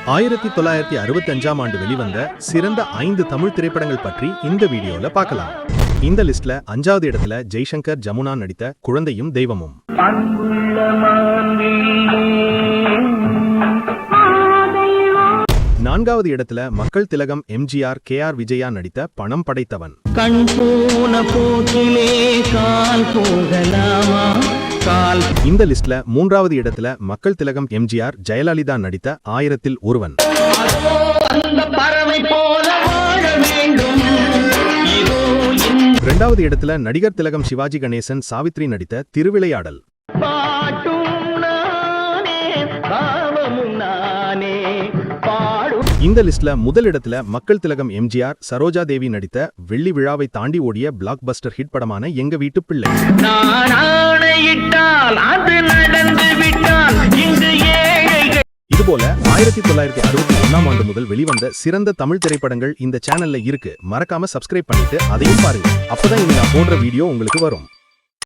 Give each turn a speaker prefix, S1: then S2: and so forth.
S1: 1965ஆம் ஆண்டு வெளிவந்த சிறந்த 5 தமிழ் திரைப்படங்கள் பற்றி இந்த வீடியோல பார்க்கலாம். இந்த லிஸ்ட்ல 5வது இடத்துல ஜெய்சங்கர் ஜமுனா நடித்த குழந்தையும் தெய்வமும். 4வது இடத்துல மக்கள் திலகம் எம்ஜிஆர் KR விஜயா நடித்த பணம் படைத்தவன். இந்த லிஸ்ட்ல 3வது இடத்துல மக்கள் திலகம் எம்ஜிஆர் ஜெயலலிதா நடித்த 1000ல் ஒருவன். 2வது இடத்துல நடிகர் திலகம் சிவாஜி கணேசன் சாவித்ரி நடித்த திருவிளையாடல். இந்த லிஸ்ட்ல முதல் இடத்துல மக்கள் திலகம் எம்ஜிஆர் சரோஜா தேவி நடித்த வெள்ளி விழாவை தாண்டி ஓடிய பிளாக் பஸ்டர் ஹிட் படமான எங்க வீட்டு பிள்ளை. இதுபோல 1961ஆம் ஆண்டு முதல் வெளிவந்த சிறந்த தமிழ் திரைப்படங்கள் இந்த சேனல்ல இருக்கு. மறக்காம சப்ஸ்கிரைப் பண்ணிட்டு அதையும் பாருங்க. அப்பதான் இனி நான் போன்ற வீடியோ உங்களுக்கு வரும்.